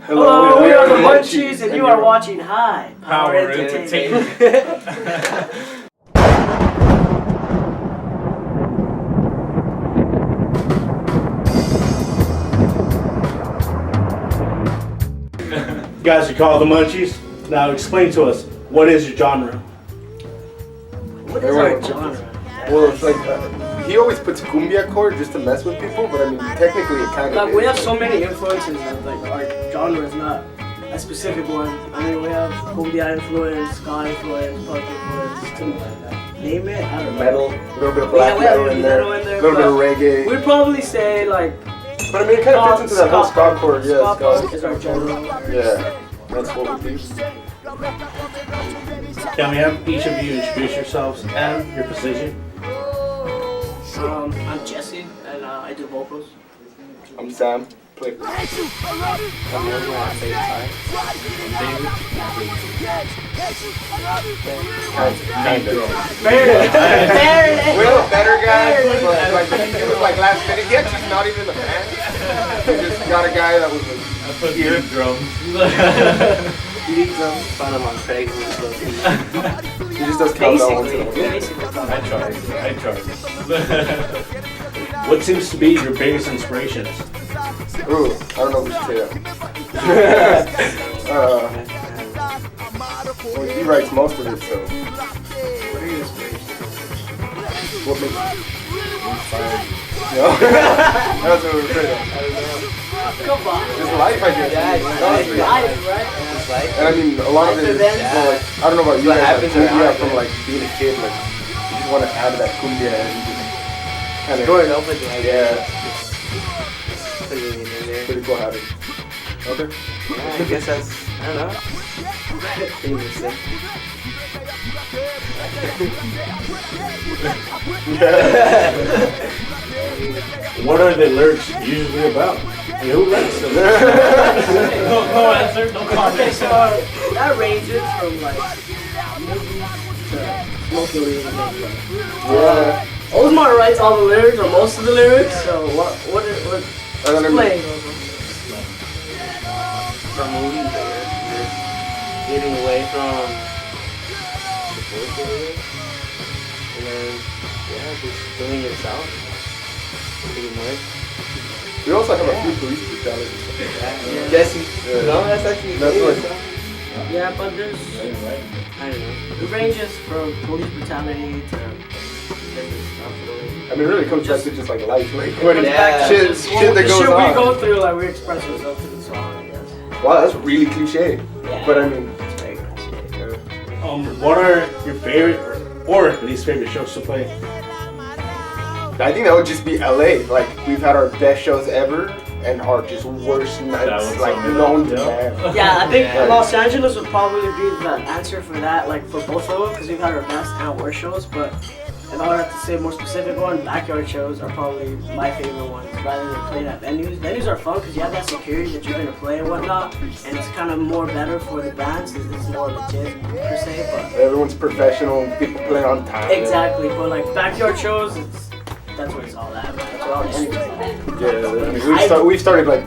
Hello, we are the Munchies, and you are watching High Power Entertainment. You guys are called the Munchies. Now explain to us, what is your genre? What is our genre? Well, it's like, he always puts cumbia chord just to mess with people, but I mean, technically it kind of Like, we have so many influences that like our genre is not a specific one. I mean, we have cumbia influence, ska influence, punk influence, things like that. Name it, I don't know. metal, a little bit of black metal in there, a little bit of reggae. We'd probably say like, But I mean, it kind of fits into that whole ska chord. Yeah, ska is our genre. Yeah, that's what we do. Can we have each of you introduce yourselves and your position? I'm Jesse, and I do vocals. I'm Sam. Play. I'm William, I play guitar. Kind of. Barely. We're a better guy, but like, it was like last minute. He actually not even in the band. We just got a guy that was here. Drums. He found him on Craigslist. He just does countdown once in a while. Basically. I tried. What seems to be your biggest inspirations? Ooh, I don't know if we should say that. Well, he writes most of it, so. What makes you inspired? No? That's what we're afraid of. Come on. Just life, I guess. Yeah, Life, right? It's like, And I mean, a lot of it is, well, like, I don't know about you What guys, like, happens around cumbia it. from like being a kid, like, you just want to add that cumbia and just kind of, growing up with it, I yeah, guess. Putting it in there. pretty cool habit. Okay. Yeah, I guess that's, I don't know. Pretty much it. What are the lyrics usually about? And who writes them? No answer, no comment. So that ranges from like movies to smoking weed and things. Yeah. Osmar writes all the lyrics or most of the lyrics. So what And then I mean, explain? From movies, I guess. Just getting away from the bullshit, I guess. And then, yeah, just doing yourself. Pretty much. we also have a few police brutalities. Yeah. Jesse. Yeah. No, that's actually That's good. what- Yeah, but there's I don't know. it ranges from police brutality to different stuff. Really. I mean, it really comes back to just like life, like It when comes Yeah. back to shit, just shit that the goes shit we on. go through, like we express ourselves through the song, I guess. Wow, that's really cliche. Yeah. But I mean, It's very cliche. What are your favorite or least favorite shows to play? I think that would just be LA. Like, we've had our best shows ever and our just worst nights, would like, sum it known up, to yeah. man. Yeah, I think Yeah. Los Angeles would probably be the answer for that, like for both of them, because we've had our best and worst shows. But if I were to have to say a more specific one, backyard shows are probably my favorite ones, rather than playing at venues. Venues are fun because you have that security that you're gonna play and whatnot, and it's kind of more better for the bands because it's more legit per se. But Everyone's professional, people play on time. exactly, but like backyard shows, that's what it's all at. That's what all the energy's at. Yeah, I mean, we've started like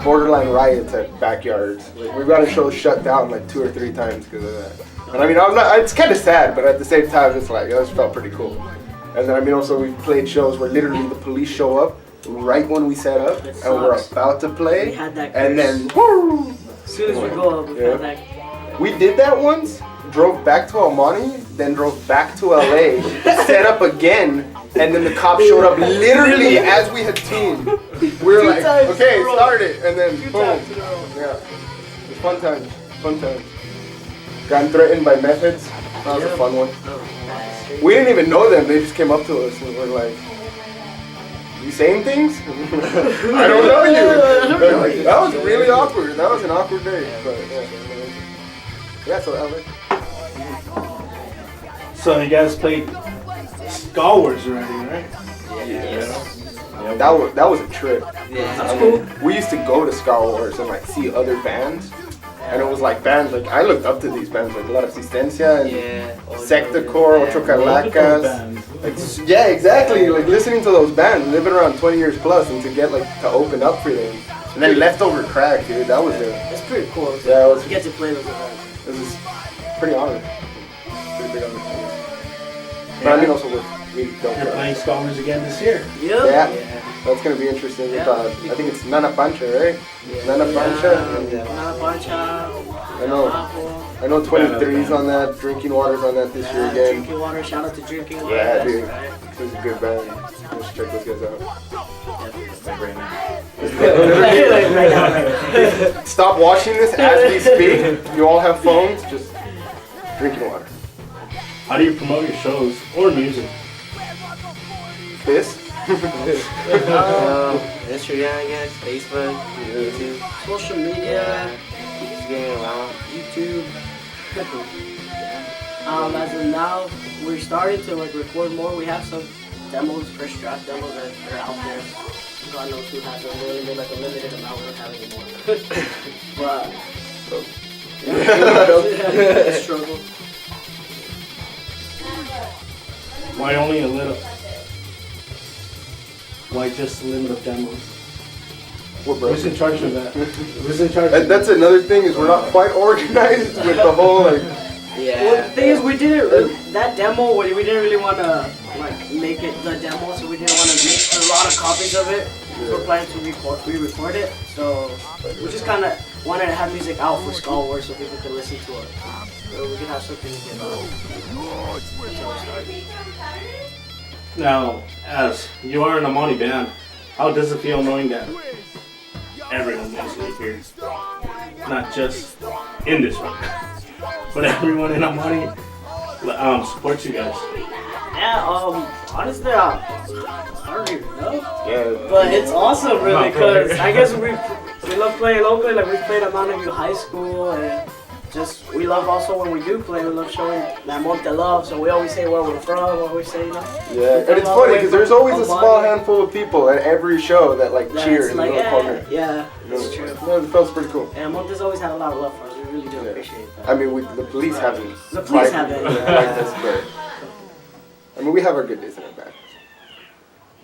borderline riots at backyards. Like, we've gotten shows shut down like 2 or 3 times because of that. And I mean, it's kind of sad, but at the same time, it's like, it just felt pretty cool. And then I mean, also we've played shows where literally the police show up right when we set up, It and we're sucks. about to play, We had that and curse. then woo! As soon as we go up, we Yeah. have that. We did that once, drove back to Monte, then drove back to LA, set up again, and then the cops showed up literally as we had tuned. We were like, times in okay, a row. start it, and then boom. times in a row. Yeah, it was fun times, fun times. Got threatened by meth heads. That was a fun one. We didn't even know them, they just came up to us and were like, you saying things? I don't know you. They're like, that was really awkward. That was an awkward day. But yeah, so LA. So you guys played Skawars already, right? Yeah. That was a trip. Yeah. I mean, we used to go to Skawars and like see other bands, and it was like bands like I looked up to these bands like La Resistencia and Yeah. Sector-Core, Ocho Calacas. Bands. Like, yeah, exactly. Like listening to those bands, they've been around 20 years plus, and to get like to open up for them, And then leftover crack, dude. That was it. It's pretty cool. Yeah, it was. You get to play with it. This is pretty honor. Pretty big honor. But I mean, also with really dope. You're playing Skawars again this year. Yep. Yeah, that's gonna be interesting. With, I think it's Nana Pancha, right? Nana Pancha. Nana Pancha. I know 23's on that. Drinking Water's on that this year again. Drinking Water. Shout out to Drinking Water. Yeah, dude. Right. This is a good band. Let's check those guys out. Stop watching this as we speak. You all have phones. Just drinking water. How do you promote your shows or music? This. Instagram, I guess, Facebook, YouTube. Social media. Just getting around. YouTube. As of now, we're starting to like record more. We have some demos, first draft demos that are out there. God knows who has them. We only made like a limited amount. We don't have any more. But struggle. Why only a little? Why just a limit of demos? We're broke. Who's in charge of that? Who's in charge? And that's another thing is we're not quite organized with the whole like. Yeah. Well, the thing is, we didn't that demo. We didn't really want to like make it the demo, so we didn't want to make a lot of copies of it. We're planning to re-record it, so we just kind of wanted to have music out for Skawars so people could listen to it. So we could have something to get on. Now, as you are in a Monte band, how does it feel knowing that everyone basically here, not just in this one, but everyone in a Monte supports you guys? Yeah, honestly, I don't even know. Yeah. But it's awesome, really, because I guess we love playing locally. Like we played at Mountain View High School, and just we love also when we do play. We love showing that Monte love. So we always say where we're from. We always say, you know. Yeah, and it's funny because there's always a small handful of people at every show that like cheer in the like, little corner. yeah, it's true. No, it feels pretty cool. And Monte's always had a lot of love for us. We really do appreciate that. I mean, the police haven't. The police haven't. Like this, but I mean, we have our good days and our bad.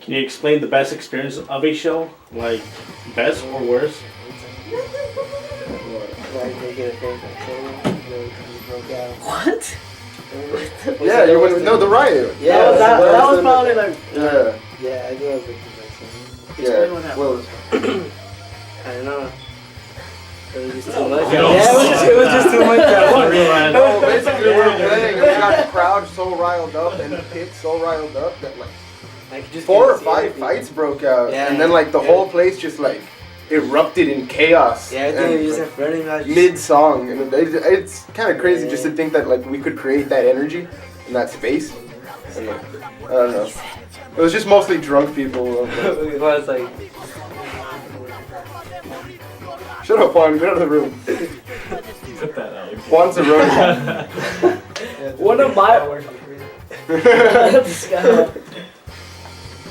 Can you explain the best experience of a show? Like, best or worst? What? Yeah, you went. No, the riot. Yeah, that was probably like. Yeah. Yeah, I do have a Yeah. Well, I don't know. It was just too much. Yeah, it was just too much. no, basically we were playing and we got the crowd so riled up and the pit so riled up that like Just 4 or 5 fights broke out, Yeah. and then like the whole place just like erupted in chaos. Yeah, I think it was just running out. Mid song, and it's kind of crazy just to think that like we could create that energy in that space. And, like, I don't know. It was just mostly drunk people. It was like. Shut up, Juan. Get out of the room. Cut that out. Juan's a road. One of my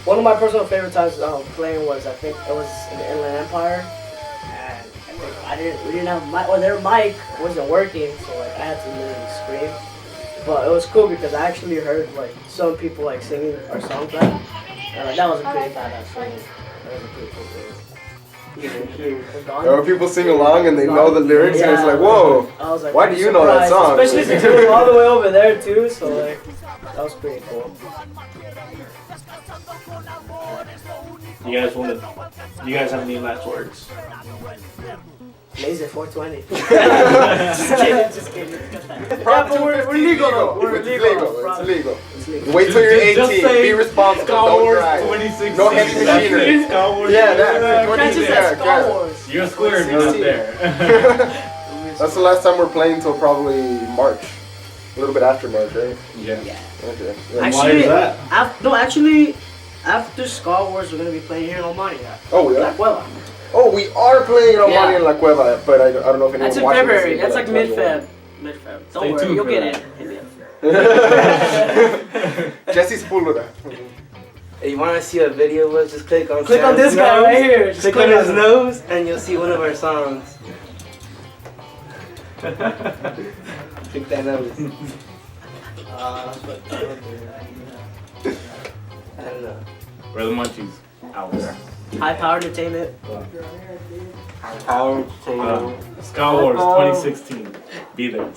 one of my personal favorite times playing was I think it was in the Inland Empire, and I think we didn't have mic, or their mic wasn't working, so like I had to literally scream. But it was cool because I actually heard like some people like singing our songs back, and like that was a pretty badass song. That was a pretty cool thing. There were people sing along and they know the lyrics, and it's like, whoa. I was like, why do you know that song? Especially since it was all the way over there too, so like that was pretty cool. You guys have any last words? Laser 420. Just kidding. Yeah, but we're legal though. We're legal. It's legal. Wait till you're 18. Be responsible. Don't drive. No heavy machinery. Yeah, that. Skawars. You're squaring up there. That's the last time we're playing till probably March. A little bit after March, right? Yeah. Okay. And why is that? After Skawars, we're gonna be playing here in Almani. Oh, we are? Oh, we are playing in Almani in La Cueva, but I don't know if anyone That's in watches February. this, That's but like mid-Feb. Don't worry, you'll get it. Jesse Sepulveda. If you want to see a video, just click on this guy right here. Just click on his nose, and you'll see one of our songs. Click that nose. I don't know. We're the Munchies out there. High Power Entertainment. HighPowerEntertainment. Skawars 2016. Be there.